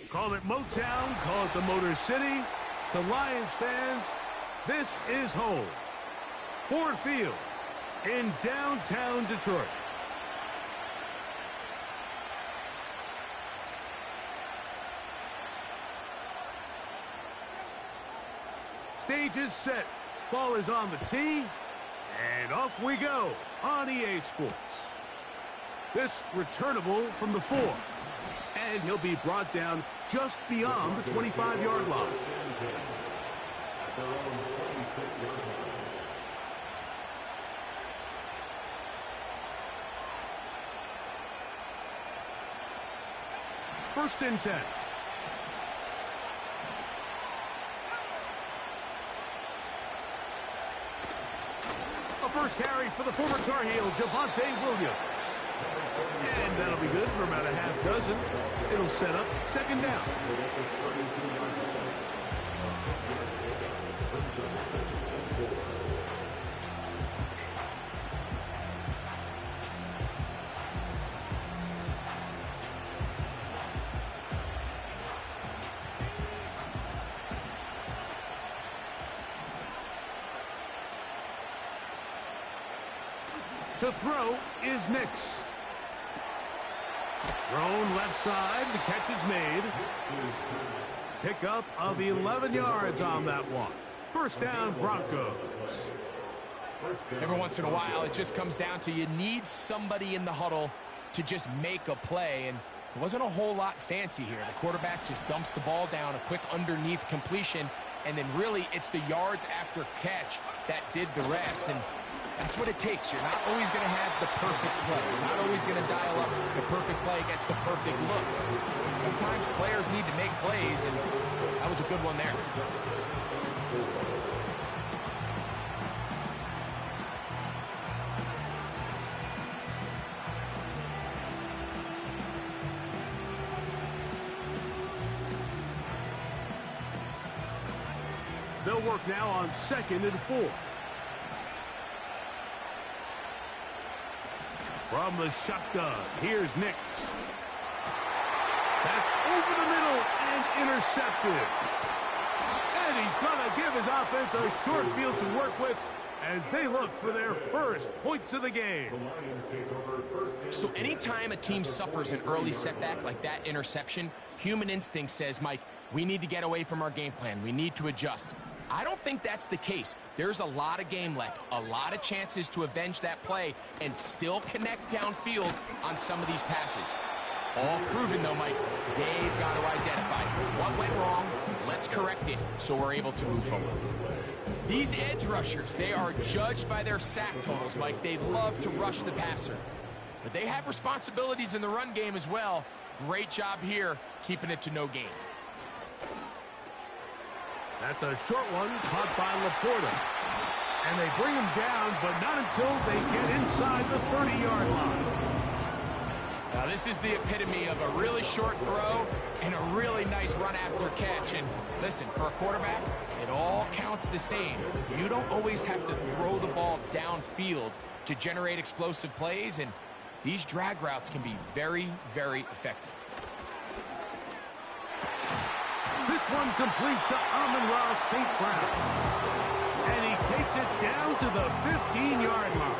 Call it Motown, call it the Motor City. To Lions fans, this is home. Ford Field in downtown Detroit. Stage is set. Ball is on the tee. And off we go on EA Sports. This returnable from the 4. And he'll be brought down just beyond the 25-yard line. First and 10. A first carry for the former Tar Heel, Javonte Williams. And that'll be good for about a half dozen. It'll set up second down. To throw is Nix. Thrown left side. The catch is made. Pickup of 11 yards on that one. First down, Broncos. Every once in a while, it just comes down to you need somebody in the huddle to just make a play. And it wasn't a whole lot fancy here. The quarterback just dumps the ball down, a quick underneath completion. And then really, it's the yards after catch that did the rest. And that's what it takes. You're not always going to have the perfect play. You're not always going to dial up the perfect play against the perfect look. Sometimes players need to make plays, and that was a good one there. They'll work now on 2nd and 4. From the shotgun, here's Nix. That's over the middle and intercepted. And he's going to give his offense a short field to work with as they look for their first points of the game. So anytime a team suffers an early setback like that interception, human instinct says, Mike, we need to get away from our game plan. We need to adjust. I don't think that's the case. There's a lot of game left, a lot of chances to avenge that play and still connect downfield on some of these passes. All proven, though, Mike, they've got to identify what went wrong, let's correct it so we're able to move forward. These edge rushers, they are judged by their sack totals, Mike. They love to rush the passer. But they have responsibilities in the run game as well. Great job here, keeping it to no gain. That's a short one caught by Laporta. And they bring him down, but not until they get inside the 30-yard line. Now, this is the epitome of a really short throw and a really nice run after catch. And listen, for a quarterback, it all counts the same. You don't always have to throw the ball downfield to generate explosive plays, and these drag routes can be very, very effective. This one complete to Amon-Ra St. Brown. And he takes it down to the 15-yard line.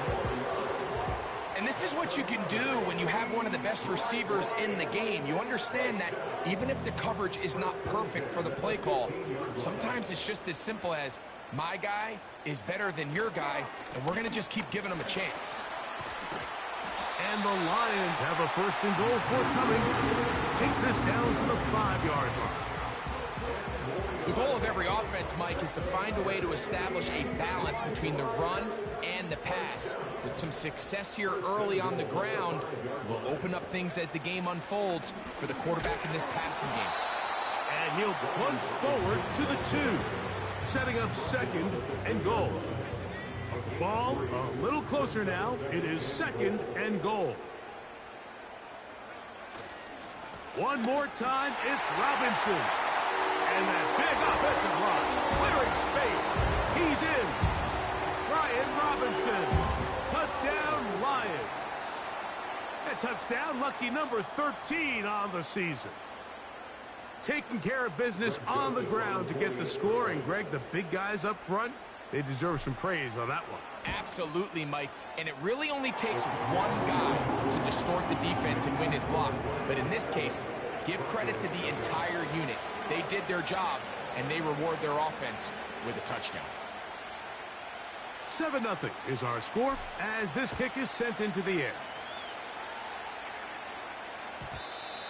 And this is what you can do when you have one of the best receivers in the game. You understand that even if the coverage is not perfect for the play call, sometimes it's just as simple as my guy is better than your guy, and we're going to just keep giving him a chance. And the Lions have a first and goal forthcoming. Takes this down to the 5-yard line. The goal of every offense, Mike, is to find a way to establish a balance between the run and the pass. With some success here early on the ground, will open up things as the game unfolds for the quarterback in this passing game. And he'll plunge forward to the 2, setting up 2nd and goal. Ball a little closer now. It is 2nd and goal. One more time, it's Robinson. And that big offensive line, clearing space. He's in. Brian Robinson. Touchdown, Lions. A touchdown, lucky number 13 on the season. taking care of business on the ground to get the score. And, Greg, the big guys up front, they deserve some praise on that one. Absolutely, Mike. And it really only takes one guy to distort the defense and win his block. But in this case, give credit to the entire unit. They did their job, and they reward their offense with a touchdown. 7-0 is our score as this kick is sent into the air.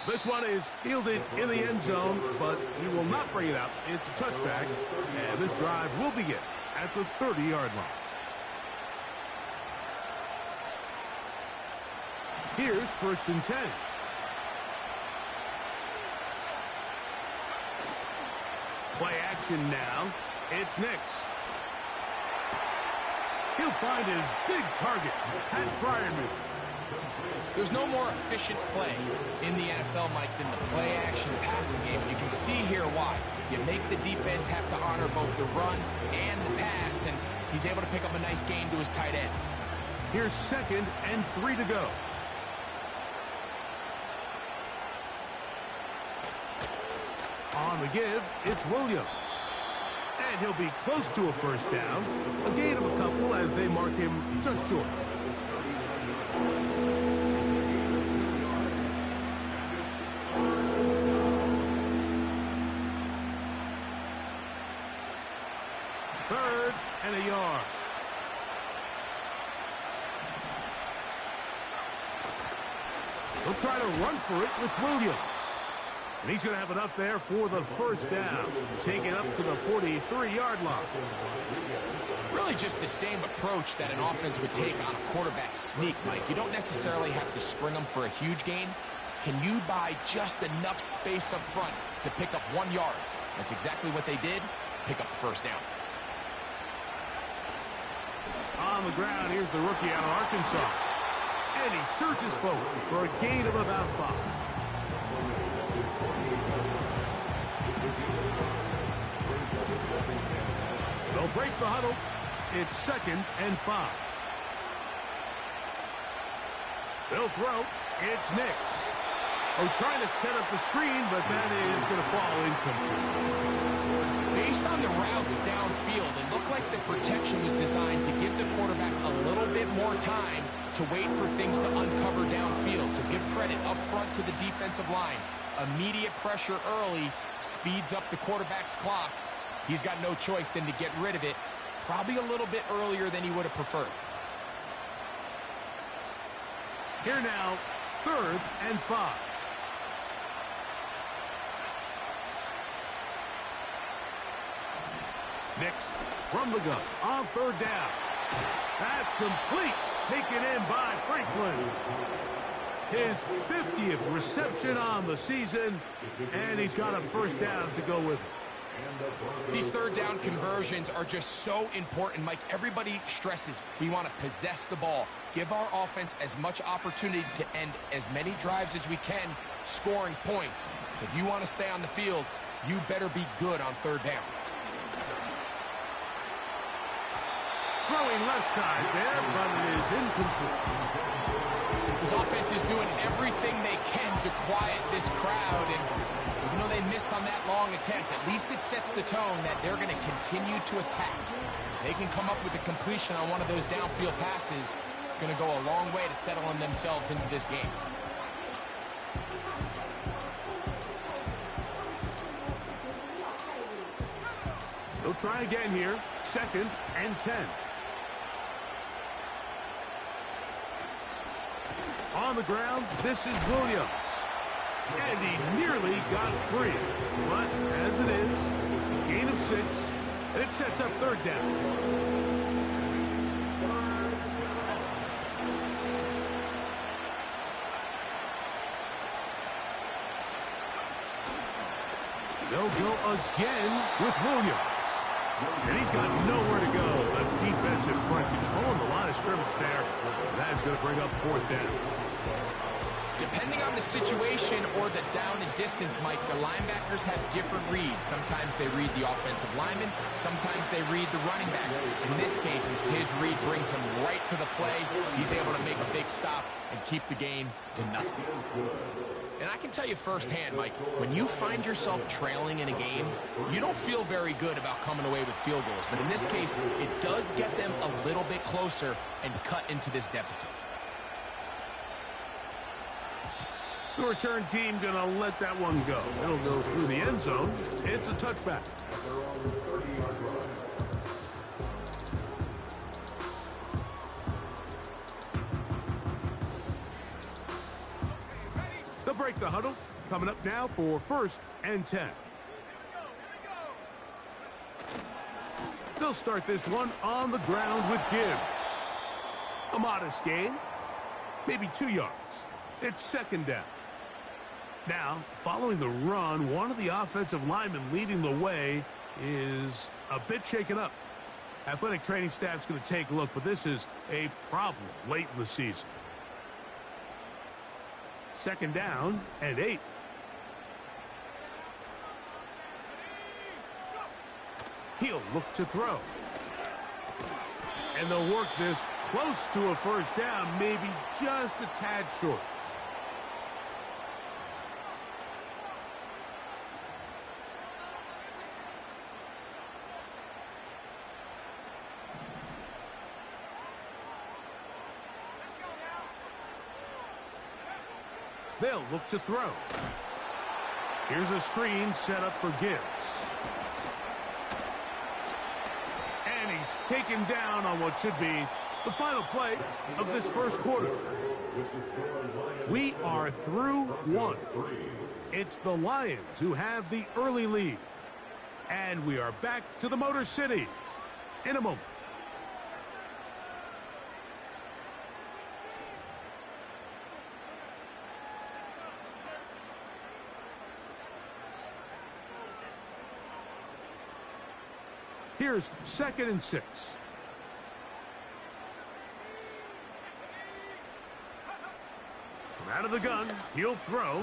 This one is fielded in the end zone, but he will not bring it out. It's a touchback, and this drive will begin at the 30-yard line. Here's 1st and 10. Play action now. It's Nix. He'll find his big target, Pat Freiermuth. There's no more efficient play in the NFL, Mike, than the play-action passing game. And you can see here why. You make the defense have to honor both the run and the pass, and he's able to pick up a nice gain to his tight end. Here's 2nd and 3 to go. On the give, it's Williams. And he'll be close to a 1st down. A gain of a couple as they mark him just short. Third and a yard. He'll try to run for it with Williams. And he's going to have enough there for the 1st down. Taken up to the 43-yard line. Really just the same approach that an offense would take on a quarterback sneak, Mike. You don't necessarily have to spring them for a huge gain. Can you buy just enough space up front to pick up 1 yard? That's exactly what they did. Pick up the 1st down. On the ground, here's the rookie out of Arkansas. And he surges forward for a gain of about 5. They'll break the huddle. It's 2nd and 5. They'll throw. It's Nix. Oh, trying to set up the screen, but that is going to fall incomplete. Based on the routes downfield, it looked like the protection was designed to give the quarterback a little bit more time to wait for things to uncover downfield. So give credit up front to the defensive line. Immediate pressure early speeds up the quarterback's clock. He's got no choice than to get rid of it, probably a little bit earlier than he would have preferred. Here now, 3rd and 5. Nix from the gun on 3rd down. That's complete. Taken in by Franklin. His 50th reception on the season, and he's got a 1st down to go with it. These 3rd down conversions are just so important, Mike. Everybody stresses we want to possess the ball. Give our offense as much opportunity to end as many drives as we can, scoring points. So if you want to stay on the field, you better be good on 3rd down. Throwing left side there, but it is incomplete. This offense is doing everything they can to quiet this crowd, and even though they missed on that long attempt, at least it sets the tone that they're going to continue to attack. If they can come up with a completion on one of those downfield passes, it's going to go a long way to settling themselves into this game. They'll try again here. 2nd and 10. On the ground, this is Williams. And he nearly got free. But as it is, gain of 6. And it sets up 3rd down. They'll go again with Williams. And he's got nowhere to go. The defensive front controlling the line of scrimmage there. That's going to bring up 4th down. Depending on the situation or the down and distance, Mike, the linebackers have different reads. Sometimes they read the offensive lineman. Sometimes they read the running back. In this case, his read brings him right to the play. He's able to make a big stop and keep the game to nothing. And I can tell you firsthand, Mike, when you find yourself trailing in a game, you don't feel very good about coming away with field goals. But in this case, it does get them a little bit closer and cut into this deficit. The return team going to let that one go. It'll go through the end zone. It's a touchback. They'll break the huddle. Coming up now for 1st and 10. They'll start this one on the ground with Gibbs. A modest gain, maybe 2 yards. It's 2nd down. Now, following the run, one of the offensive linemen leading the way is a bit shaken up. Athletic training staff's going to take a look, but this is a problem late in the season. 2nd down and 8. He'll look to throw. And they'll work this close to a 1st down, maybe just a tad short. They'll look to throw. Here's a screen set up for Gibbs. And he's taken down on what should be the final play of this 1st quarter. We are through 1. It's the Lions who have the early lead. And we are back to the Motor City in a moment. Here's 2nd and 6. From out of the gun, he'll throw.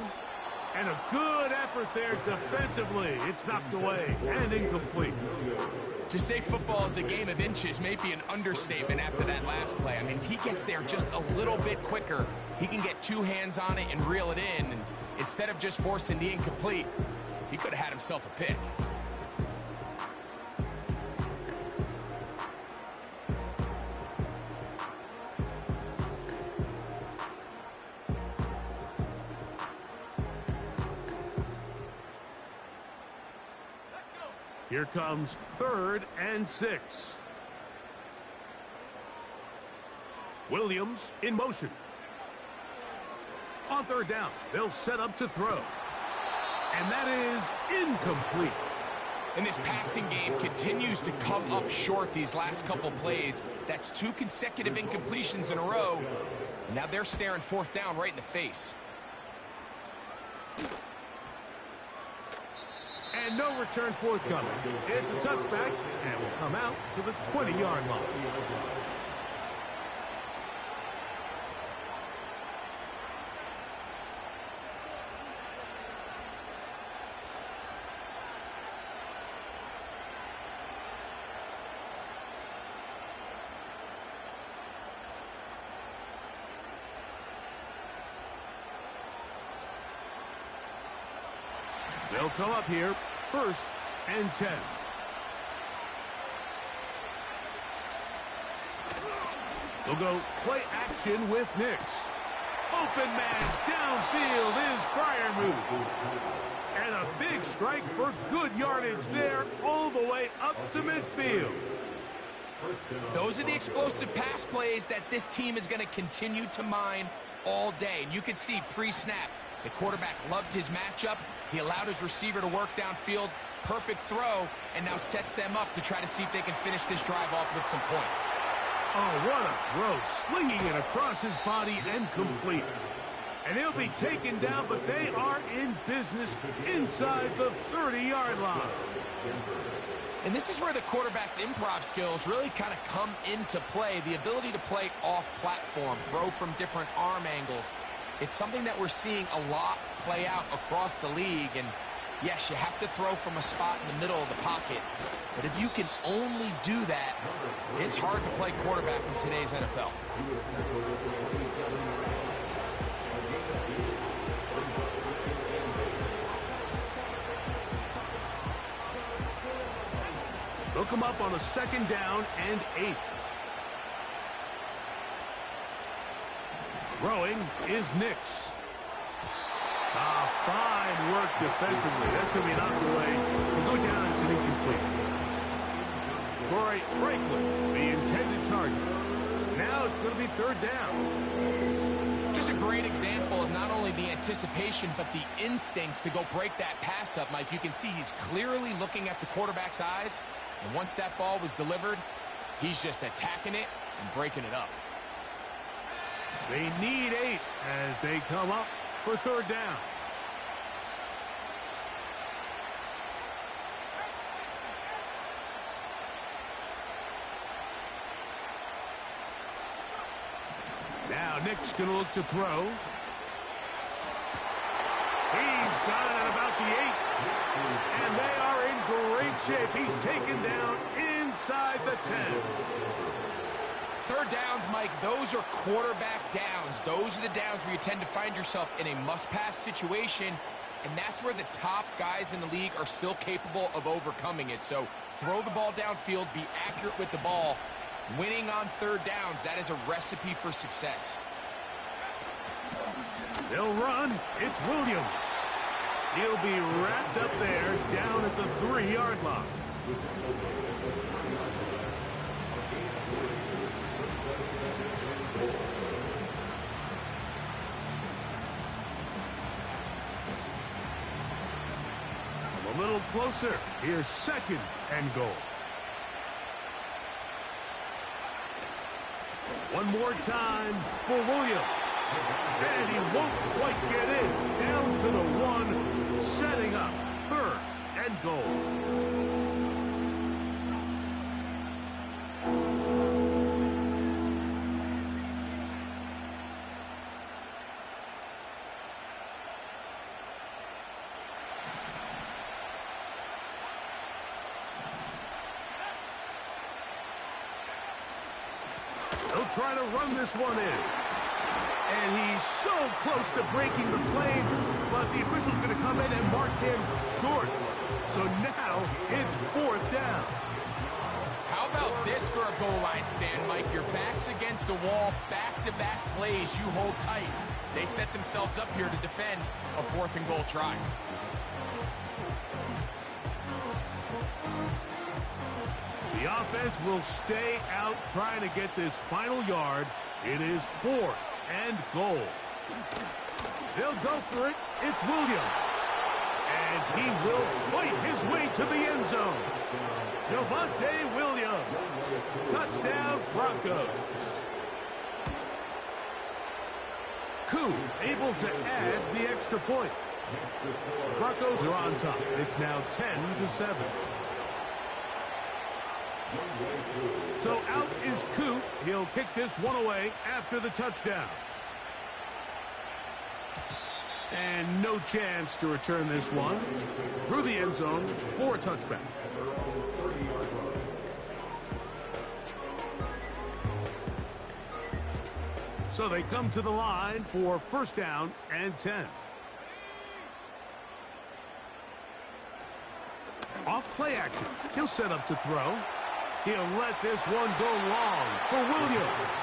And a good effort there defensively. It's knocked away and incomplete. To say football is a game of inches may be an understatement after that last play. I mean, if he gets there just a little bit quicker, he can get 2 hands on it and reel it in. And instead of just forcing the incomplete, he could have had himself a pick. Here comes 3rd and 6. Williams in motion. On 3rd down, they'll set up to throw. And that is incomplete. And this passing game continues to come up short these last couple plays. That's 2 consecutive incompletions in a row. Now they're staring 4th down right in the face. And no return forthcoming. It's a touchback and will come out to the 20-yard line. They'll come up here, 1st and 10. They'll go play action with Nix. Open man downfield is Freiermuth. And a big strike for good yardage there all the way up to midfield. Those are the explosive pass plays that this team is going to continue to mine all day. And you can see pre-snap, the quarterback loved his matchup. He allowed his receiver to work downfield. Perfect throw, and now sets them up to try to see if they can finish this drive off with some points. Oh, what a throw. Slinging it across his body and complete. And he'll be taken down, but they are in business inside the 30-yard line. And this is where the quarterback's improv skills really kind of come into play. The ability to play off-platform, throw from different arm angles. It's something that we're seeing a lot play out across the league. And yes, you have to throw from a spot in the middle of the pocket. But if you can only do that, it's hard to play quarterback in today's NFL. They'll come up on a 2nd down and 8. Throwing is Nix. Fine work defensively. That's going to be knocked away. We'll go down as an incomplete. Troy Franklin, the intended target. Now it's going to be 3rd down. Just a great example of not only the anticipation, but the instincts to go break that pass up, Mike. You can see he's clearly looking at the quarterback's eyes. And once that ball was delivered, he's just attacking it and breaking it up. They need 8 as they come up for 3rd down. Now Nick's going to look to throw. He's got it at about the 8. And they are in great shape. He's taken down inside the 10. 3rd downs, Mike, those are quarterback downs. Those are the downs where you tend to find yourself in a must-pass situation, and that's where the top guys in the league are still capable of overcoming it. So throw the ball downfield, be accurate with the ball. Winning on 3rd downs, that is a recipe for success. They'll run. It's Williams. He'll be wrapped up there down at the 3-yard line. A little closer. Here's 2nd and goal. One more time for Williams. And he won't quite get in. Down to the 1, setting up 3rd and goal. They'll try to run this one in. And he's so close to breaking the plane, but the official's going to come in and mark him short. So now it's 4th down. How about this for a goal line stand, Mike? Your back's against the wall, back-to-back plays you hold tight. They set themselves up here to defend a 4th and goal try. The offense will stay out trying to get this final yard. It is 4th and goal. They'll go for it. It's Williams. And he will fight his way to the end zone. Javonte Williams. Touchdown, Broncos. Koo able to add the extra point. The Broncos are on top. It's now 10-7. So out is Koo. He'll kick this one away after the touchdown. And no chance to return this one through the end zone for a touchback. So they come to the line for 1st down and 10. Off play action. He'll set up to throw. He'll let this one go long for Williams.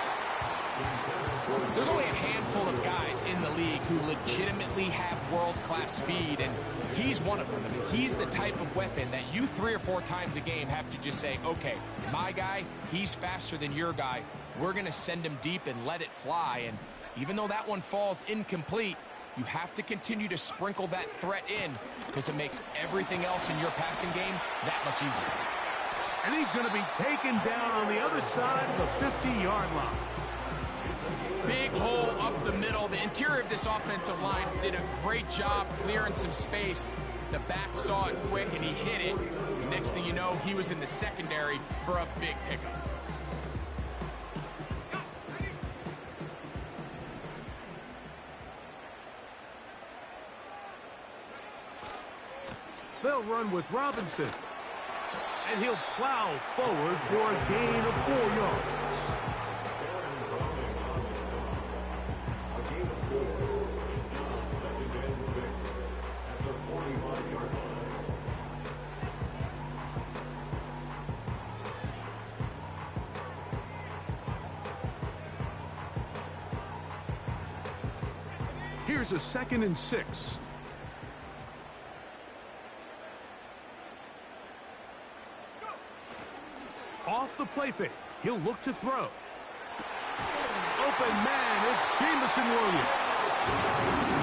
There's only a handful of guys in the league who legitimately have world-class speed, and he's one of them. I mean, he's the type of weapon that you 3 or 4 times a game have to just say, okay, my guy, he's faster than your guy. We're going to send him deep and let it fly. And even though that one falls incomplete, you have to continue to sprinkle that threat in because it makes everything else in your passing game that much easier. And he's going to be taken down on the other side of the 50-yard line. Big hole up the middle. The interior of this offensive line did a great job clearing some space. The back saw it quick, and he hit it. The next thing you know, he was in the secondary for a big pickup. They'll run with Robinson. And he'll plow forward for a gain of 4 yards. Here's a 2nd and 6. Off the play fake. He'll look to throw. Open man, it's Jameson Williams.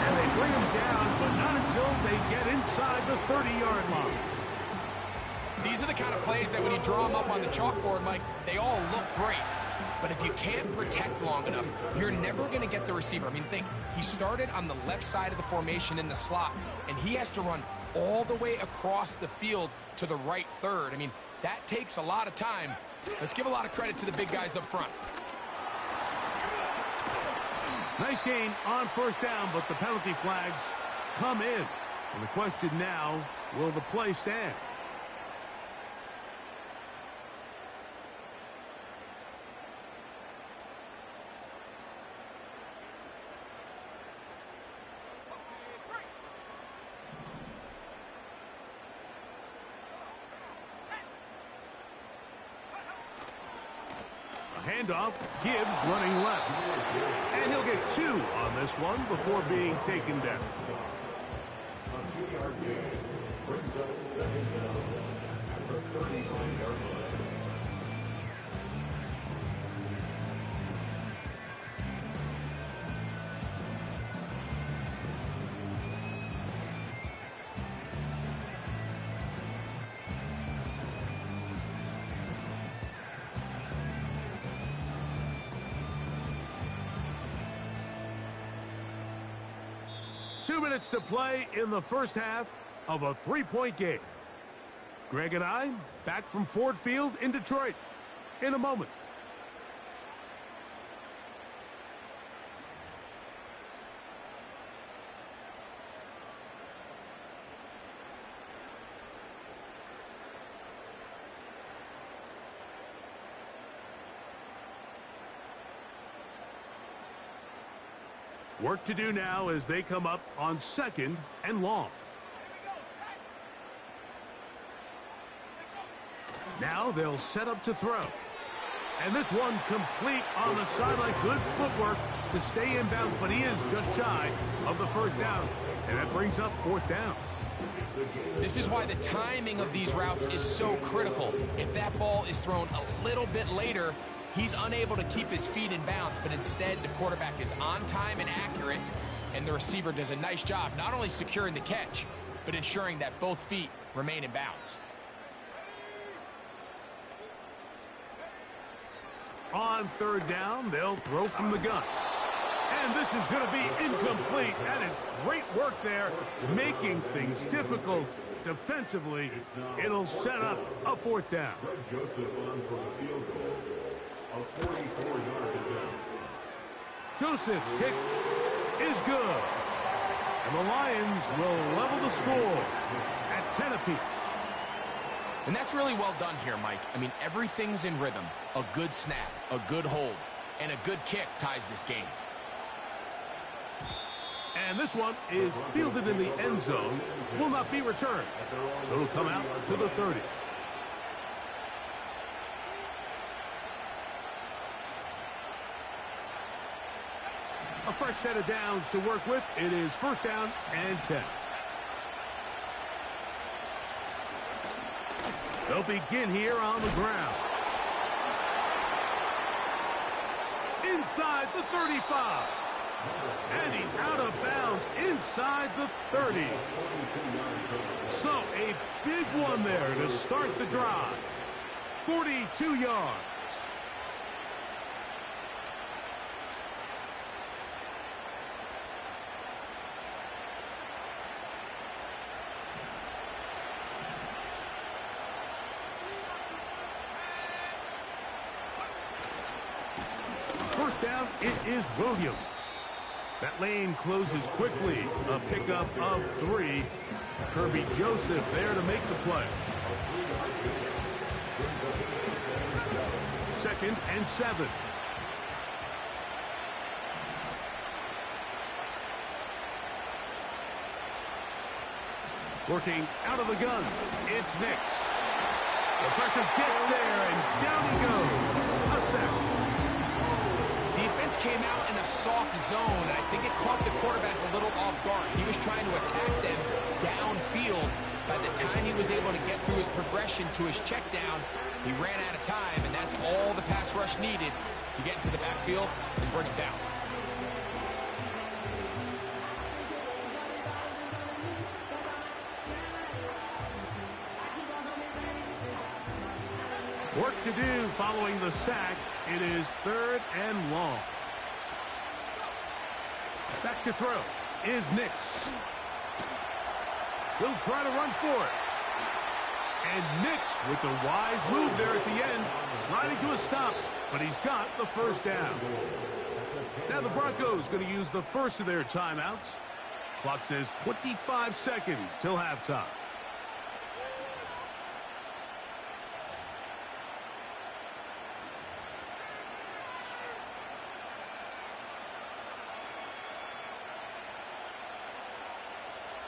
And they bring him down, but not until they get inside the 30-yard line. These are the kind of plays that when you draw them up on the chalkboard, Mike, they all look great. But if you can't protect long enough, you're never going to get the receiver. I mean, think, he started on the left side of the formation in the slot, and he has to run all the way across the field to the right third. I mean, that takes a lot of time. Let's give a lot of credit to the big guys up front. Nice gain on 1st down, but the penalty flags come in. And the question now, will the play stand? Handoff, Gibbs running left. And he'll get 2 on this one before being taken down. A 2-yard gain brings up 2nd down at the 39-yard line. Two minutes to play in the first half of a 3-point game. Greg and I back from Ford Field in Detroit in a moment. Work to do now as they come up on 2nd and long. Now they'll set up to throw. And this one complete on the sideline. Good footwork to stay in bounds, but he is just shy of the 1st down. And that brings up 4th down. This is why the timing of these routes is so critical. If that ball is thrown a little bit later, he's unable to keep his feet in bounds, but instead the quarterback is on time and accurate, and the receiver does a nice job not only securing the catch, but ensuring that both feet remain in bounds. On 3rd down, they'll throw from the gun. And this is going to be incomplete. That is great work there, making things difficult defensively. It'll set up a 4th down. A 44-yard attempt. Joseph's kick is good. And the Lions will level the score at 10 apiece. And that's really well done here, Mike. I mean, everything's in rhythm. A good snap, a good hold, and a good kick ties this game. And this one is fielded in the end zone. Will not be returned. So it'll come out to the 30. A fresh set of downs to work with. It is 1st down and 10. They'll begin here on the ground. Inside the 35. And he's out of bounds inside the 30. So a big one there to start the drive. 42 yards. First down, it is Williams. That lane closes quickly. A pickup of 3. Kirby Joseph there to make the play. 2nd and 7. Working out of the gun, it's Nix. The pressure gets there, and down he goes. A sack. Defense defense came out in a soft zone, and I think it caught the quarterback a little off guard. He was trying to attack them downfield. By the time he was able to get through his progression to his check down, he ran out of time, and that's all the pass rush needed to get into the backfield and bring him down. Work to do following the sack. It is 3rd and long. Back to throw is Nix. He'll try to run for it. And Nix with the wise move there at the end, sliding to a stop, but he's got the first down. Now the Broncos going to use the first of their timeouts. Clock says 25 seconds till halftime.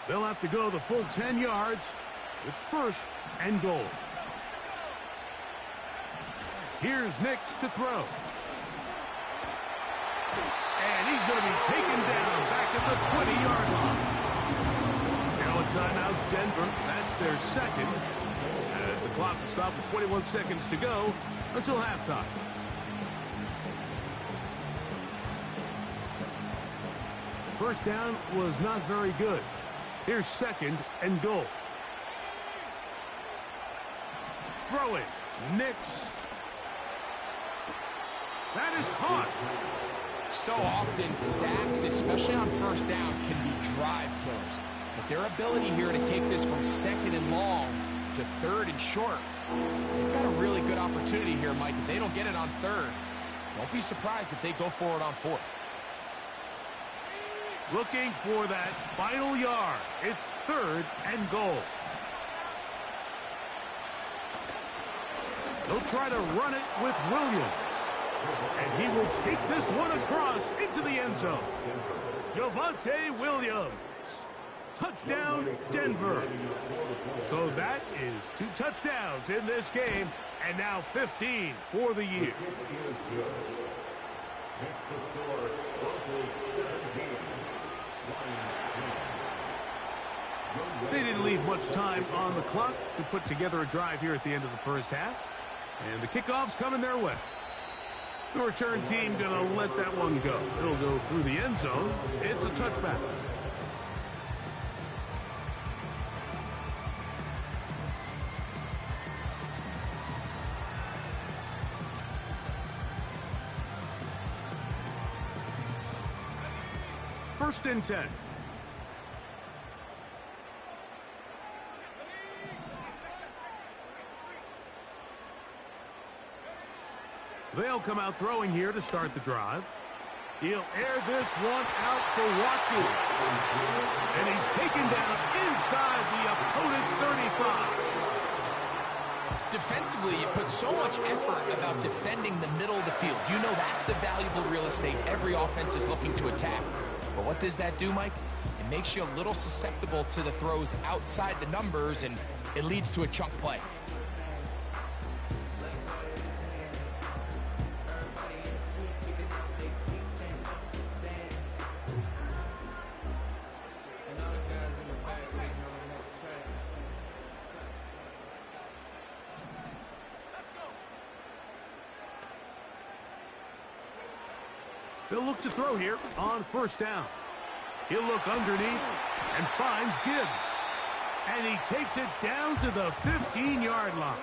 They'll have to go the full 10 yards. It's 1st and goal. Here's Nix to throw. And he's going to be taken down back at the 20-yard line. Now a timeout, Denver. That's their second. As the clock will stop with 21 seconds to go until halftime. First down was not very good. Here's 2nd and goal. Throw it. Nix. That is caught. So often, sacks, especially on first down, can be drive killers. But their ability here to take this from 2nd and long to 3rd and short, they've got a really good opportunity here, Mike. If they don't get it on 3rd, don't be surprised if they go for it on 4th. Looking for that final yard. It's 3rd and goal. They'll try to run it with Williams. And he will take this one across into the end zone. Javonte Williams. Touchdown, Denver. So that is 2 touchdowns in this game, and now 15 for the year. They didn't leave much time on the clock to put together a drive here at the end of the first half. And the kickoff's coming their way. The return team going to let that one go. It'll go through the end zone. It's a touchback. First and 10. They'll come out throwing here to start the drive. He'll air this one out for Watkins. And he's taken down inside the opponent's 35. Defensively, you put so much effort about defending the middle of the field. You know that's the valuable real estate every offense is looking to attack. But what does that do, Mike? It makes you a little susceptible to the throws outside the numbers, and it leads to a chunk play. They'll look to throw here on first down. He'll look underneath and finds Gibbs. And he takes it down to the 15-yard line.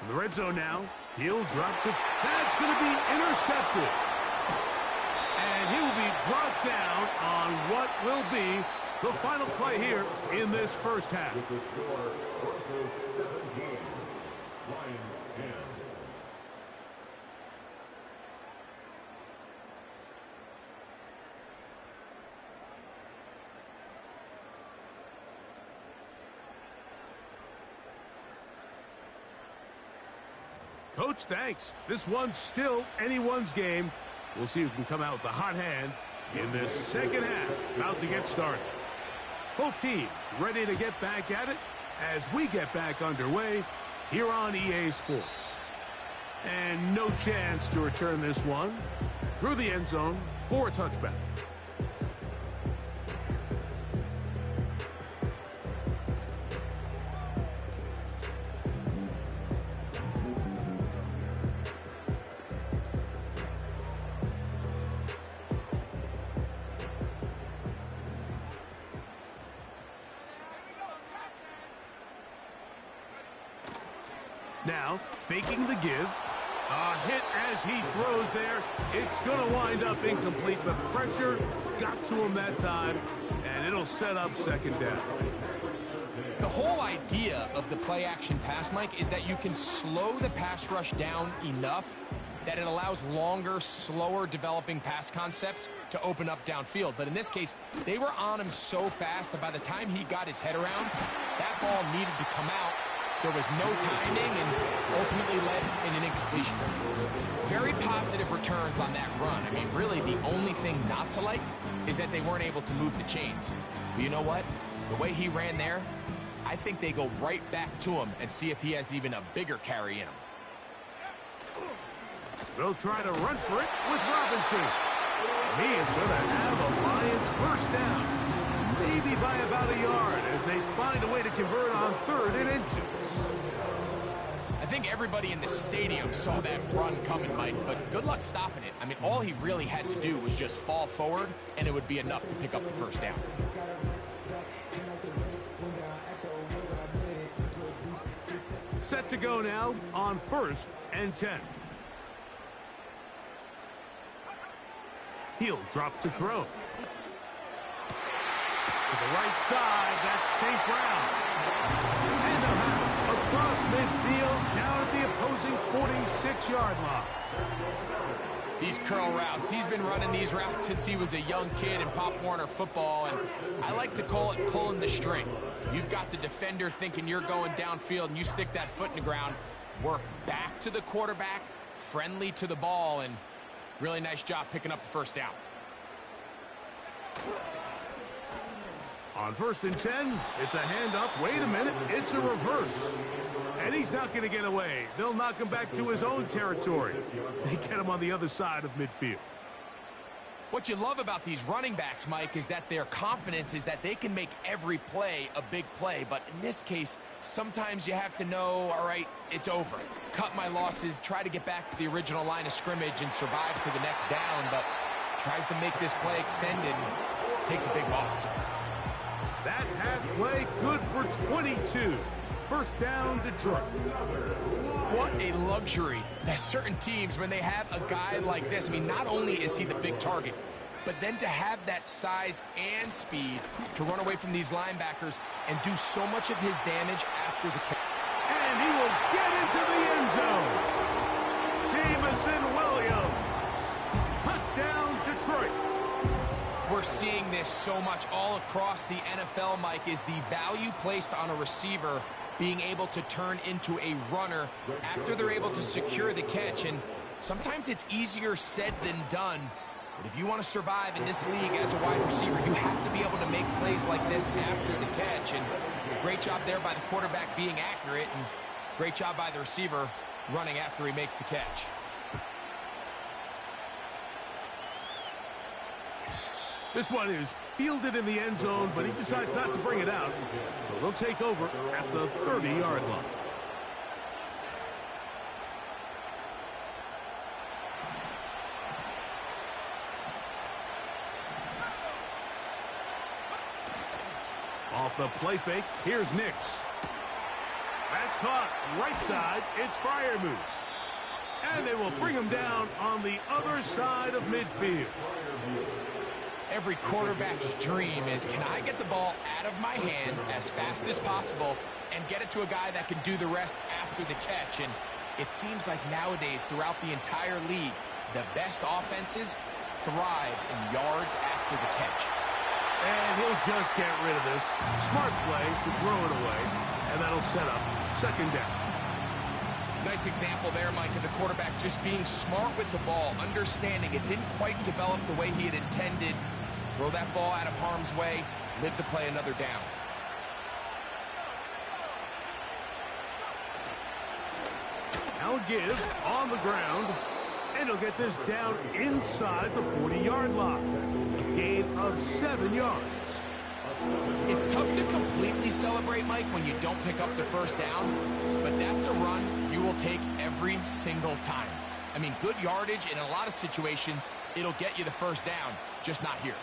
In the red zone now, he'll drop to... That's going to be intercepted. And he will be brought down on what will be the final play here in this first half. With the score, Broncos 17, Lions 10. Coach, thanks. This one's still anyone's game. We'll see who can come out with the hot hand in this second half. About to get started. Both teams ready to get back at it as we get back underway here on EA Sports. And no chance to return this one through the end zone for a touchback. Now, faking the give. A hit as he throws there. It's going to wind up incomplete. The pressure got to him that time, and it'll set up second down. The whole idea of the play-action pass, Mike, is that you can slow the pass rush down enough that it allows longer, slower developing pass concepts to open up downfield. But in this case, they were on him so fast that by the time he got his head around, that ball needed to come out. There was no timing and ultimately led in an incompletion. Very positive returns on that run. I mean, really, the only thing not to like is that they weren't able to move the chains. But you know what? The way he ran there, I think they go right back to him and see if he has even a bigger carry in him. They'll try to run for it with Robinson. He is going to have a Lions first down. Maybe by about a yard as they find a way to convert on 3rd and inches. I think everybody in the stadium saw that run coming, Mike, but good luck stopping it. I mean, all he really had to do was just fall forward, and it would be enough to pick up the first down. Set to go now on 1st and 10. He'll drop to throw. To the right side, that's St. Brown. And they'll have it across midfield, down at the opposing 46-yard line. These curl routes, he's been running these routes since he was a young kid in Pop Warner football, and I like to call it pulling the string. You've got the defender thinking you're going downfield, and you stick that foot in the ground, work back to the quarterback, friendly to the ball, and really nice job picking up the first down. On 1st and 10, it's a handoff. Wait a minute, it's a reverse. And he's not going to get away. They'll knock him back to his own territory. They get him on the other side of midfield. What you love about these running backs, Mike, is that their confidence is that they can make every play a big play. But in this case, sometimes you have to know, all right, it's over. Cut my losses, try to get back to the original line of scrimmage and survive to the next down, but tries to make this play extended and takes a big loss. That pass play good for 22. First down, Detroit. What a luxury that certain teams, when they have a guy like this, I mean, not only is he the big target, but then to have that size and speed to run away from these linebackers and do so much of his damage after the catch. And he will get into the end zone. Jameson Williams. Touchdown, Detroit. We're seeing this so much all across the NFL, Mike, is the value placed on a receiver being able to turn into a runner after they're able to secure the catch. And sometimes it's easier said than done. But if you want to survive in this league as a wide receiver, you have to be able to make plays like this after the catch. And great job there by the quarterback being accurate, and great job by the receiver running after he makes the catch. This one is fielded in the end zone, but he decides not to bring it out. So they'll take over at the 30-yard line. Off the play fake, here's Nix. That's caught right side. It's Freiermuth. And they will bring him down on the other side of midfield. Every quarterback's dream is, can I get the ball out of my hand as fast as possible and get it to a guy that can do the rest after the catch? And it seems like nowadays, throughout the entire league, the best offenses thrive in yards after the catch. And he'll just get rid of this. Smart play to throw it away, and that'll set up second down. Nice example there, Mike, of the quarterback just being smart with the ball, understanding it didn't quite develop the way he had intended. Throw that ball out of harm's way, live to play another down. Now a give on the ground, and he'll get this down inside the 40-yard line. A gain of 7 yards. It's tough to completely celebrate, Mike, when you don't pick up the first down, but that's a run you will take every single time. I mean, good yardage in a lot of situations, it'll get you the first down, just not here.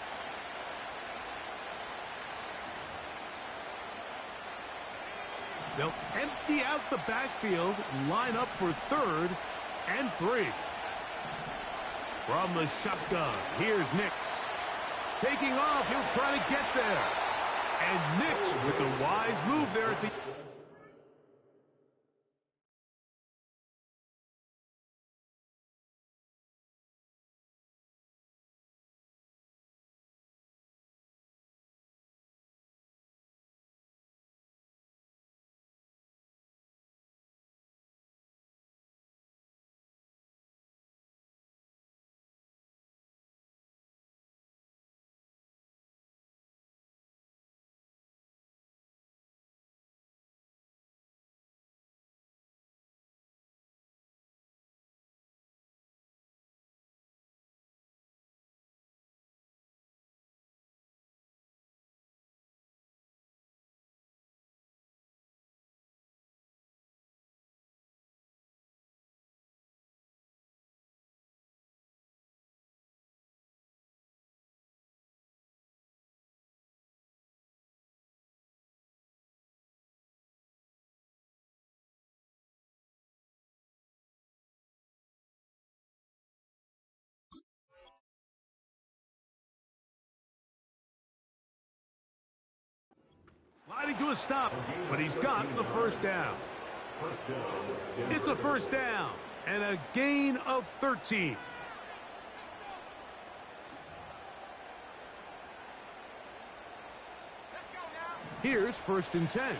They'll empty out the backfield, line up for 3rd and 3. From the shotgun, here's Nix. Taking off, he'll try to get there. And Nix with the wise move there at the... Sliding to a stop, but he's got the first down. It's a first down and a gain of 13. Here's 1st and 10.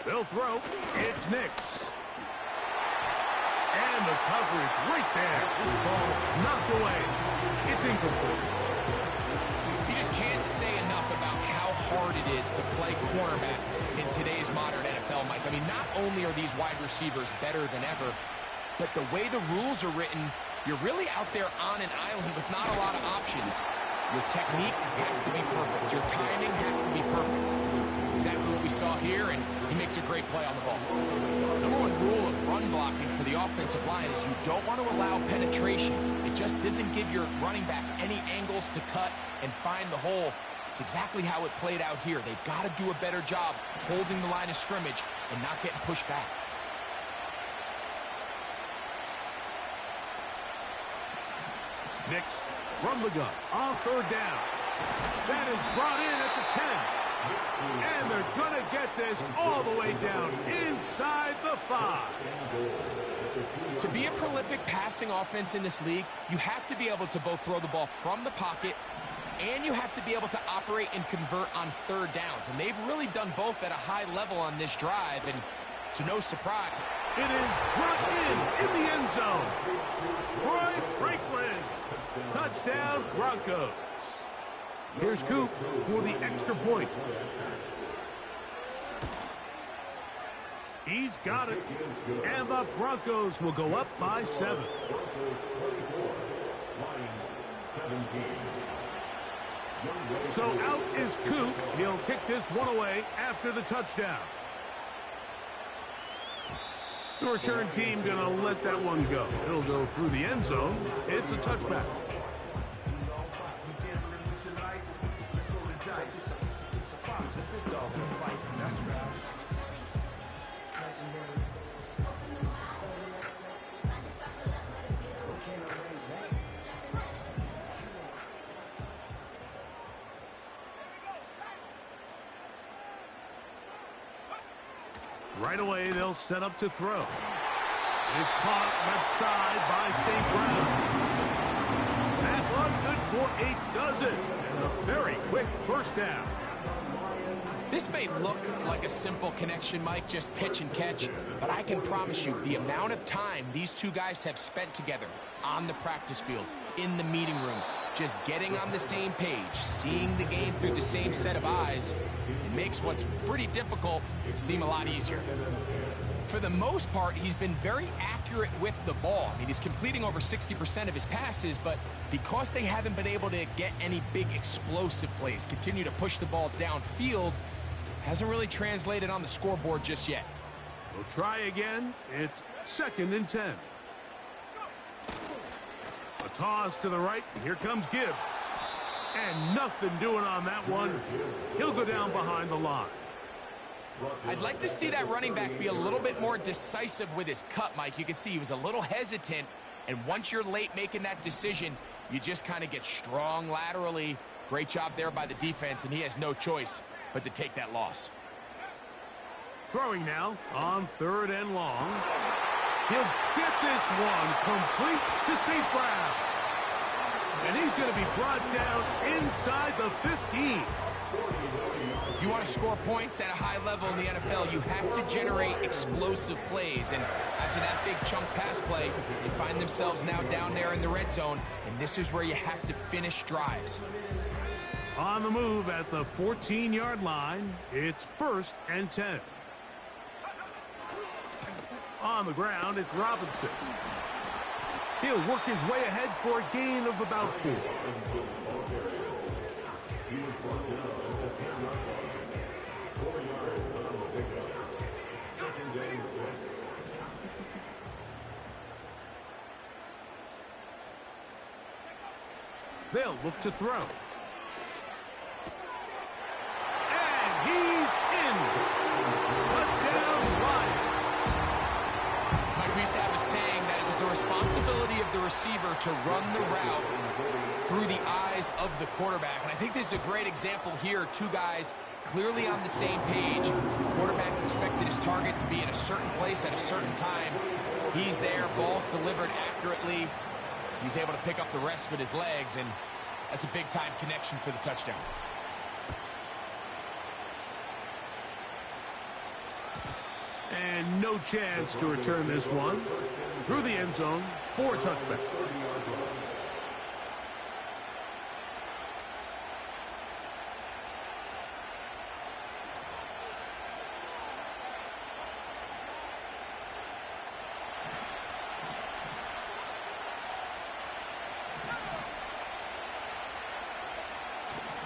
They'll throw. It's Nix. And the coverage right there. This ball knocked away. It's incomplete. You just can't say enough about how hard it is to play cornerback in today's modern NFL, Mike. I mean, not only are these wide receivers better than ever, but the way the rules are written, you're really out there on an island with not a lot of options. Your technique has to be perfect. Your timing has to be perfect. It's exactly what we saw here, and he makes a great play on the ball. Number one rule of run blocking for the offensive line is you don't want to allow penetration. It just doesn't give your running back any angles to cut and find the hole. It's exactly how it played out here. They've got to do a better job holding the line of scrimmage and not getting pushed back. Nix from the gun on 3rd down. That is brought in at the 10. And they're going to get this all the way down inside the 5. To be a prolific passing offense in this league, you have to be able to both throw the ball from the pocket and you have to be able to operate and convert on 3rd downs. And they've really done both at a high level on this drive, and to no surprise, it is brought in the end zone. Troy Franklin. Touchdown, Broncos. Here's Coop for the extra point. He's got it. And the Broncos will go up by 7. So out is Coop. He'll kick this one away after the touchdown. The return team going to let that one go. It'll go through the end zone. It's a touchback. Right away, they'll set up to throw. It is caught left side by St. Brown. That one good for a dozen and a very quick first down. This may look like a simple connection, Mike, just pitch and catch, but I can promise you the amount of time these two guys have spent together on the practice field, in the meeting rooms, just getting on the same page, seeing the game through the same set of eyes, it makes what's pretty difficult seem a lot easier. For the most part, he's been very accurate with the ball. I mean, he's completing over 60% of his passes, but because they haven't been able to get any big explosive plays, continue to push the ball downfield, hasn't really translated on the scoreboard just yet. We'll try again. It's 2nd and 10. A toss to the right. Here comes Gibbs. And nothing doing on that one. He'll go down behind the line. I'd like to see that running back be a little bit more decisive with his cut, Mike. You can see he was a little hesitant, and once you're late making that decision, you just kind of get strong laterally. Great job there by the defense, and he has no choice but to take that loss. Throwing now on 3rd and long. He'll get this one complete to St. Brown. And he's going to be brought down inside the 15. If you want to score points at a high level in the NFL, you have to generate explosive plays. And after that big chunk pass play, they find themselves now down there in the red zone. And this is where you have to finish drives. On the move at the 14-yard line, it's 1st and 10. On the ground, it's Robinson. He'll work his way ahead for a gain of about 4. They'll look to throw. And he's in. Touchdown, Lions. Mike, we used to have a saying that it was the responsibility of the receiver to run the route through the eyes of the quarterback. And I think this is a great example here. Two guys clearly on the same page. The quarterback expected his target to be in a certain place at a certain time. He's there, ball's delivered accurately. He's able to pick up the rest with his legs, and that's a big-time connection for the touchdown. And no chance to return this one. Through the end zone for a touchback.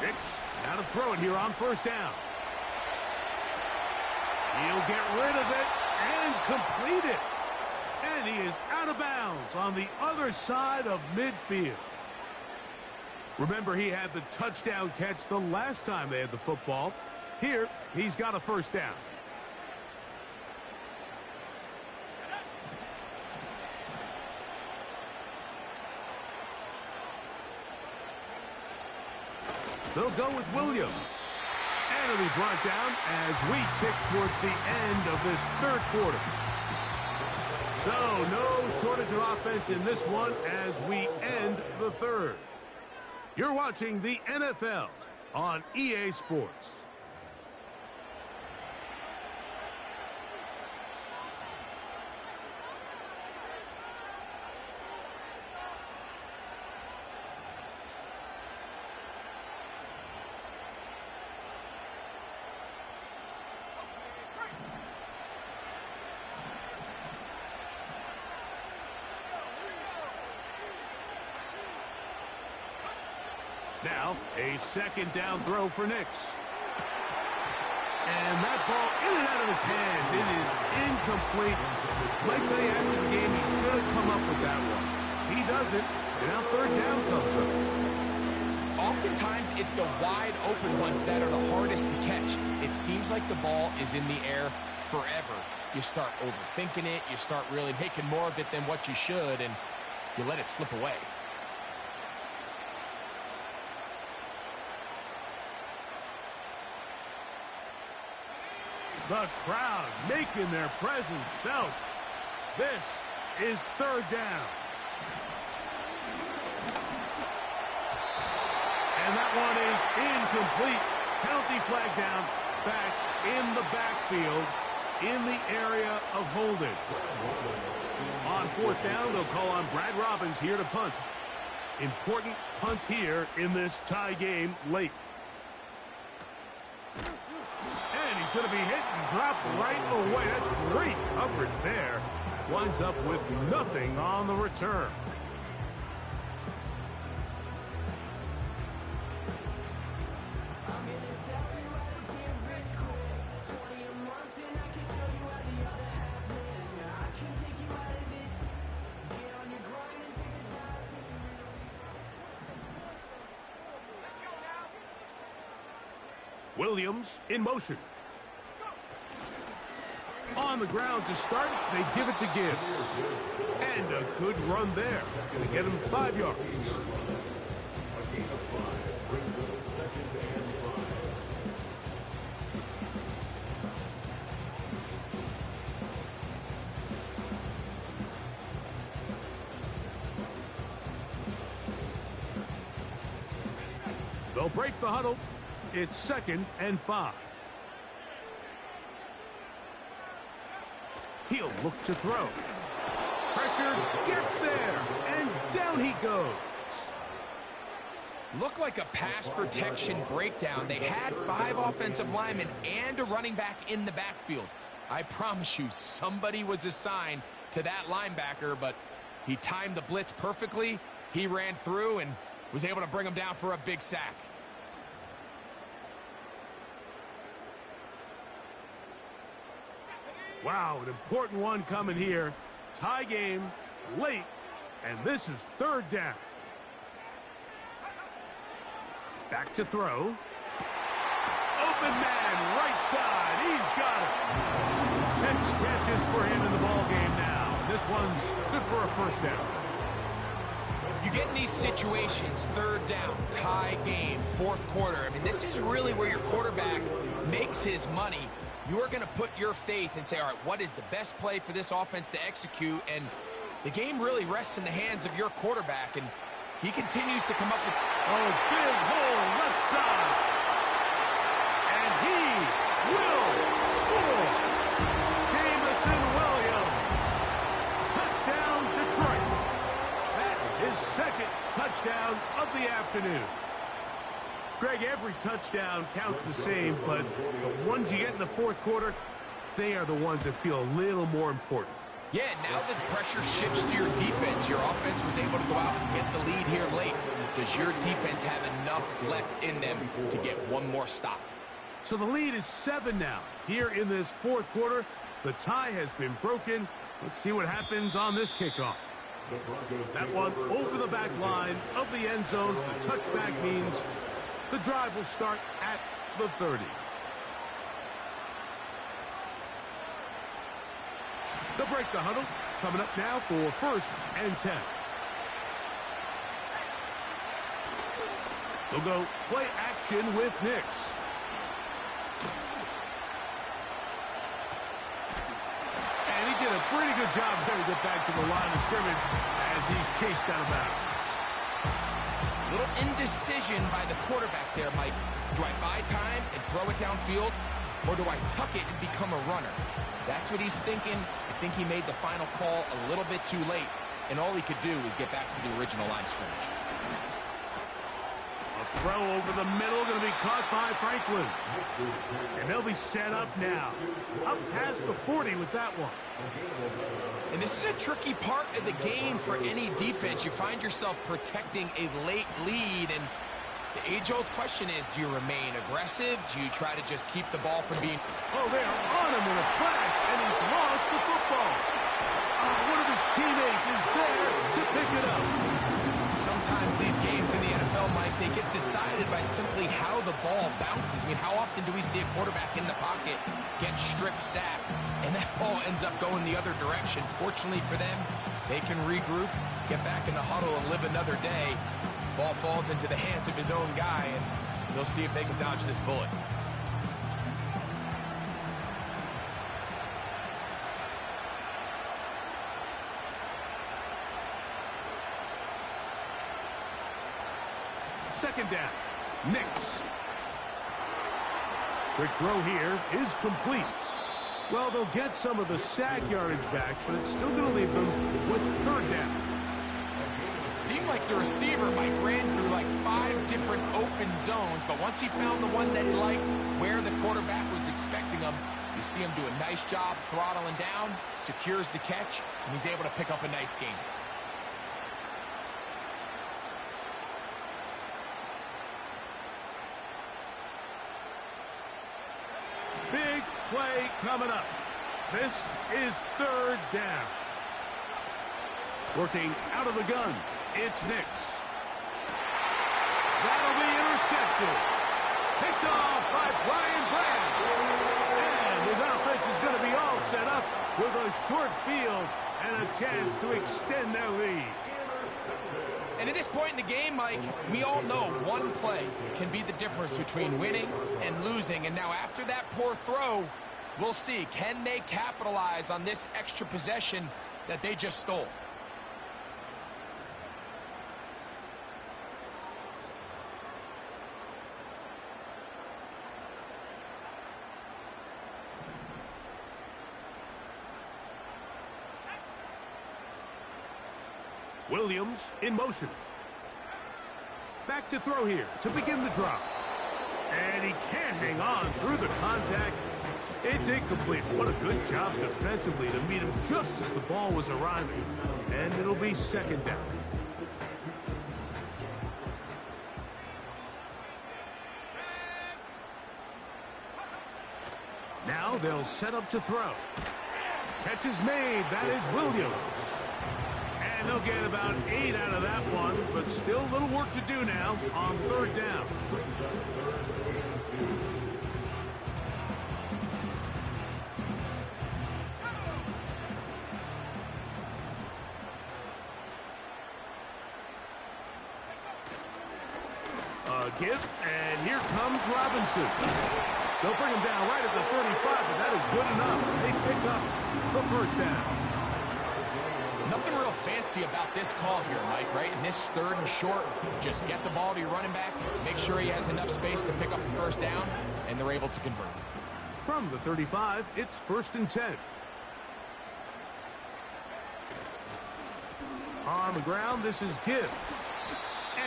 Nix, now to throw it here on 1st down. He'll get rid of it and complete it. And he is out of bounds on the other side of midfield. Remember, he had the touchdown catch the last time they had the football. Here, he's got a 1st down. They'll go with Williams. And it'll be brought down as we tick towards the end of this 3rd quarter. So, no shortage of offense in this one as we end the 3rd. You're watching the NFL on EA Sports. Now, a 2nd down throw for Nix. And that ball in and out of his hands. It is incomplete. Might tell you after the game he should have come up with that one. He doesn't, and now 3rd down comes up. Oftentimes, it's the wide open ones that are the hardest to catch. It seems like the ball is in the air forever. You start overthinking it. You start really making more of it than what you should, and you let it slip away. The crowd making their presence felt. This is 3rd down. one is incomplete. Penalty flag down, back in the backfield, in the area of holding. On fourth down, they'll call on Brad Robbins here to punt. Important punt here in this tie game late. And he's going to be hit and dropped right away. That's great coverage there. Winds up with nothing on the return. Williams in motion. On the ground to start, they give it to Gibbs. And a good run there. Going to get him 5 yards. They'll break the huddle. It's 2nd and 5. He'll look to throw. Pressure gets there, and down he goes. Looked like a pass protection breakdown. They had 5 offensive linemen and a running back in the backfield. I promise you, somebody was assigned to that linebacker, but he timed the blitz perfectly. He ran through and was able to bring him down for a big sack. Wow, an important one coming here. Tie game, late, and this is 3rd down. Back to throw. Open man, right side. He's got it. 6 catches for him in the ball game now. This one's good for a 1st down. You get in these situations, 3rd down, tie game, 4th quarter. I mean, this is really where your quarterback makes his money. You are going to put your faith and say, all right, what is the best play for this offense to execute? And the game really rests in the hands of your quarterback, and he continues to come up with... Oh, big hole left side. And he will score. Jameson Williams. Touchdown, Detroit. That is 2nd touchdown of the afternoon. Greg, every touchdown counts the same, but the ones you get in the 4th quarter, they are the ones that feel a little more important. Yeah, now that pressure shifts to your defense, your offense was able to go out and get the lead here late. Does your defense have enough left in them to get one more stop? So the lead is 7 now. Here in this 4th quarter, the tie has been broken. Let's see what happens on this kickoff. That one over the back line of the end zone. The touchback means the drive will start at the 30. They'll break the huddle. Coming up now for 1st and 10. They'll go play action with Nix. And he did a pretty good job there to get back to the line of scrimmage as he's chased out of bounds. Little indecision by the quarterback there, Mike. Do I buy time and throw it downfield, or do I tuck it and become a runner? That's what he's thinking. I think he made the final call a little bit too late, and all he could do was get back to the original line of scrimmage. A throw over the middle, going to be caught by Franklin. And they'll be set up now. Up past the 40 with that one. And this is a tricky part of the game for any defense. You find yourself protecting a late lead, and the age-old question is, do you remain aggressive? Do you try to just keep the ball from being... Oh, they are on him in a flash, and he's lost the football. One of his teammates is there to pick it up. Sometimes these games in the NFL, Mike, they get decided by simply how the ball bounces. I mean, how often do we see a quarterback in the pocket get strip sacked, and that ball ends up going the other direction? Fortunately for them, they can regroup, get back in the huddle, and live another day. Ball falls into the hands of his own guy, and they'll see if they can dodge this bullet. Second down. Nix. Quick throw here is complete. Well, they'll get some of the sack yardage back, but it's still going to leave them with third down. Seemed like the receiver, Mike, ran through like 5 different open zones, but once he found the one that he liked, where the quarterback was expecting him, you see him do a nice job throttling down, secures the catch, and he's able to pick up a nice gain. Big play coming up. This is third down. Working out of the gun, it's Nix. That'll be intercepted. Picked off by Brian Branch. And his offense is going to be all set up with a short field and a chance to extend their lead. And at this point in the game, Mike, we all know one play can be the difference between winning and losing. And now after that poor throw, we'll see, can they capitalize on this extra possession that they just stole? Williams in motion. Back to throw here to begin the drop. And he can't hang on through the contact. It's incomplete. What a good job defensively to meet him just as the ball was arriving. And it'll be second down. Now they'll set up to throw. Catch is made. That is Williams. And they'll get about 8 out of that one, but still a little work to do now on third down. A give, and here comes Robinson. They'll bring him down right at the 35, but that is good enough. They pick up the first down. Nothing real fancy about this call here, Mike, right? In this third and short, just get the ball to your running back, make sure he has enough space to pick up the first down, and they're able to convert. From the 35, it's 1st and 10. On the ground, this is Gibbs.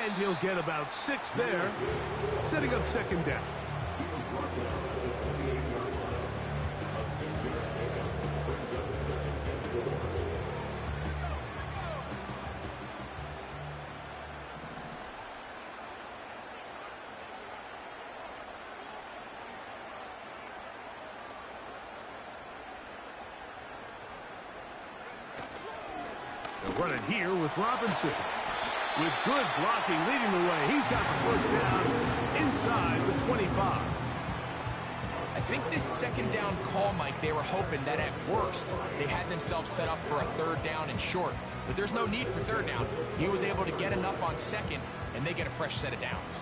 And he'll get about 6 there, setting up second down. They'll run it here with Robinson. With good blocking leading the way, he's got the first down inside the 25. I think this second down call, Mike, they were hoping that at worst they had themselves set up for a third down and short. But there's no need for third down. He was able to get enough on second, and they get a fresh set of downs.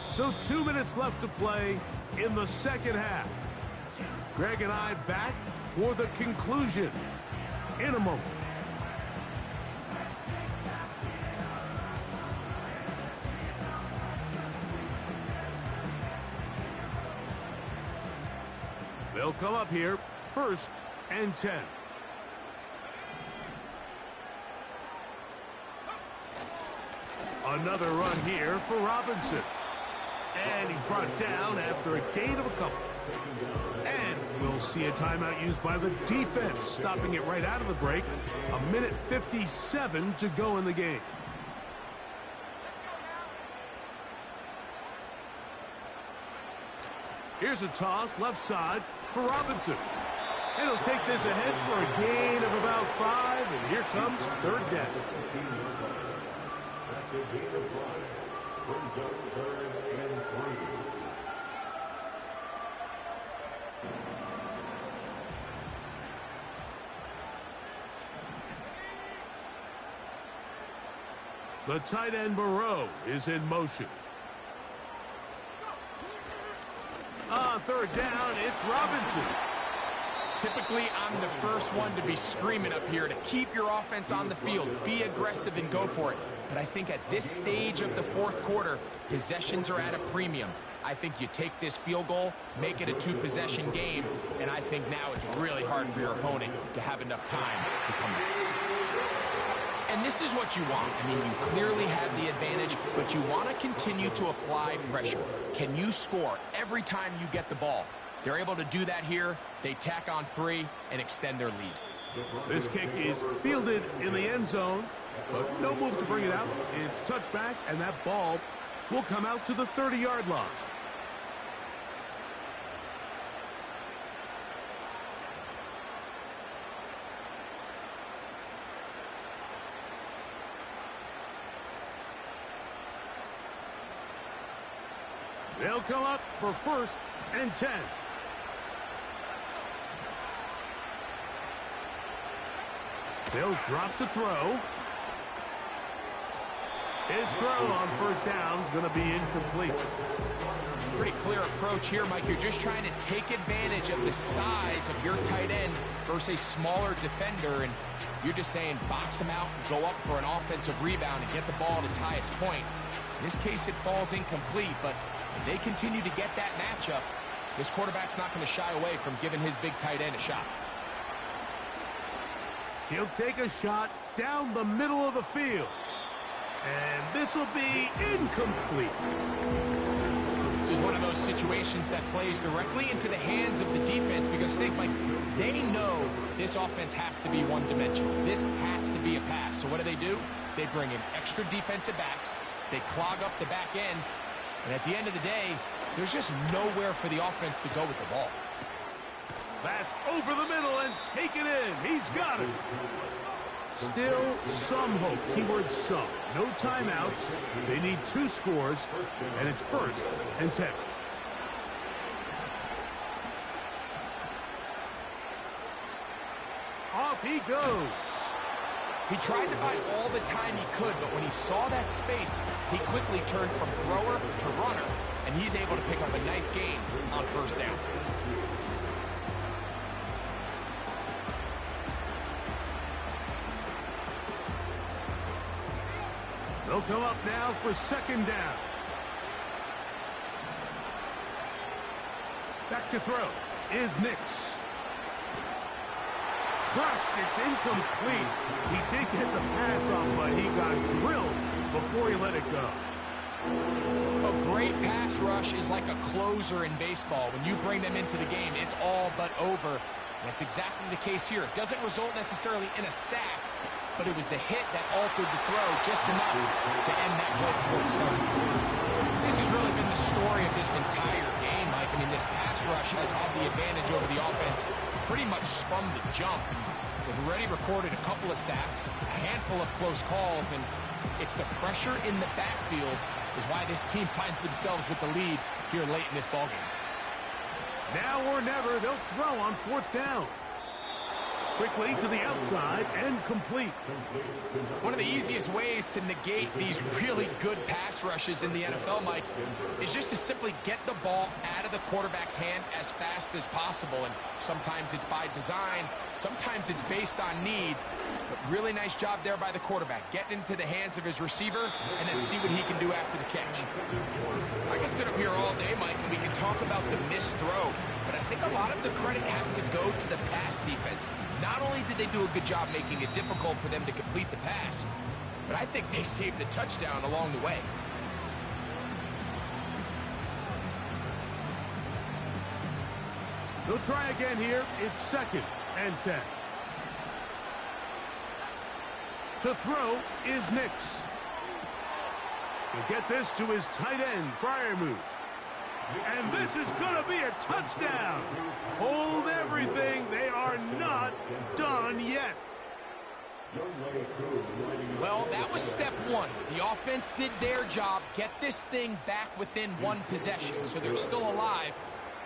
So 2 minutes left to play in the second half. Greg and I back for the conclusion in a moment. They'll come up here, 1st and 10. Another run here for Robinson. And he's brought down after a gain of a couple. And we'll see a timeout used by the defense, stopping it right out of the break. 1:57 to go in the game. Here's a toss left side for Robinson. And he'll take this ahead for a gain of about 5. And here comes third down. That's a gain of 5. Brings up 3rd and 3. The tight end Moreau is in motion. On third down, it's Robinson. Typically, I'm the first one to be screaming up here to keep your offense on the field, be aggressive and go for it. But I think at this stage of the fourth quarter, possessions are at a premium. I think you take this field goal, make it a two-possession game, and I think now it's really hard for your opponent to have enough time to come back. And this is what you want. I mean, you clearly have the advantage, but you want to continue to apply pressure. Can you score every time you get the ball? They're able to do that here. They tack on 3 and extend their lead. This kick is fielded in the end zone, but no move to bring it out. It's touchback, and that ball will come out to the 30-yard line. They'll come up for 1st and 10. They'll drop to throw. His throw on 1st down is going to be incomplete. Pretty clear approach here, Mike. You're just trying to take advantage of the size of your tight end versus a smaller defender, and you're just saying box him out and go up for an offensive rebound and get the ball at its highest point. In this case, it falls incomplete, but if they continue to get that matchup, this quarterback's not going to shy away from giving his big tight end a shot. He'll take a shot down the middle of the field. And this will be incomplete. This is one of those situations that plays directly into the hands of the defense because think, Mike, they know this offense has to be one-dimensional. This has to be a pass. So what do? They bring in extra defensive backs. They clog up the back end. And at the end of the day, there's just nowhere for the offense to go with the ball. That's over the middle and taken in. He's got it. Still some hope. Keyword some. No timeouts. They need 2 scores, and it's 1st and 10. Off he goes. He tried to buy all the time he could, but when he saw that space, he quickly turned from thrower to runner, and he's able to pick up a nice gain on 1st down. They'll come up now for 2nd down. Back to throw is Nix. Crushed, it's incomplete. He did get the pass on, but he got drilled before he let it go. A great pass rush is like a closer in baseball. When you bring them into the game, it's all but over. That's exactly the case here. It doesn't result necessarily in a sack, but it was the hit that altered the throw just enough to end that play before it started. This has really been the story of this entire game, Mike. I mean, this pass rush has had the advantage over the offense pretty much from the jump. They've already recorded a couple of sacks, a handful of close calls, and it's the pressure in the backfield is why this team finds themselves with the lead here late in this ballgame. Now or never, they'll throw on 4th down. Quickly to the outside and complete. One of the easiest ways to negate these really good pass rushes in the NFL, Mike, is just to simply get the ball out of the quarterback's hand as fast as possible. And sometimes it's by design, sometimes it's based on need. But really nice job there by the quarterback, getting into the hands of his receiver and then see what he can do after the catch. I can sit up here all day, Mike, and we can talk about the missed throw, but I think a lot of the credit has to go to the pass defense. Not only did they do a good job making it difficult for them to complete the pass, but I think they saved a touchdown along the way. They'll try again here. It's 2nd and 10. To throw is Nix. He'll get this to his tight end, Freiermuth. And this is going to be a touchdown. Hold everything. They are not done yet. Well, that was step 1. The offense did their job, get this thing back within 1 possession, so they're still alive.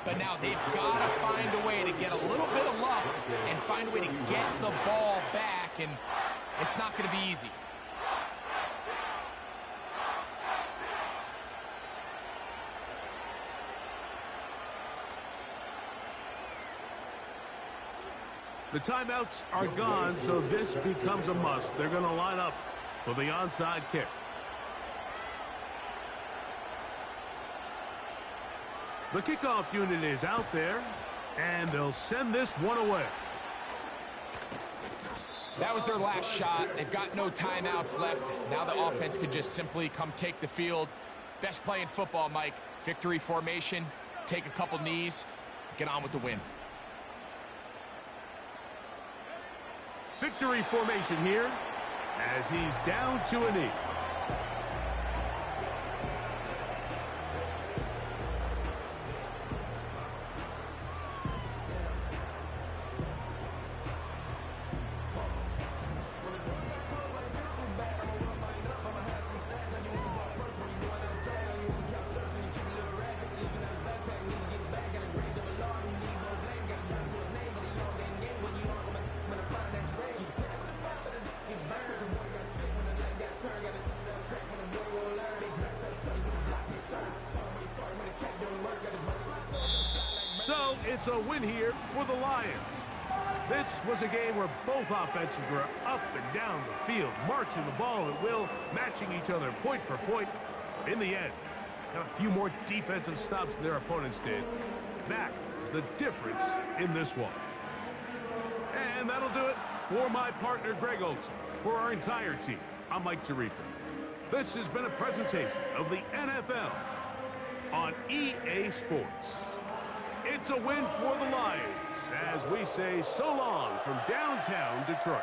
But now they've got to find a way to get a little bit of luck and find a way to get the ball back, and it's not going to be easy. The timeouts are gone, so this becomes a must. They're going to line up for the onside kick. The kickoff unit is out there, and they'll send this one away. That was their last shot. They've got no timeouts left. Now the offense can just simply come take the field. Best play in football, Mike. Victory formation, take a couple knees, get on with the win. Victory formation here as he's down to a knee. So it's a win here for the Lions. This was a game where both offenses were up and down the field, marching the ball at will, matching each other point for point. But in the end, got a few more defensive stops than their opponents did. That is the difference in this one. And that'll do it for my partner, Greg Olson. For our entire team, I'm Mike Tirico. This has been a presentation of the NFL on EA Sports. It's a win for the Lions as we say so long from downtown Detroit.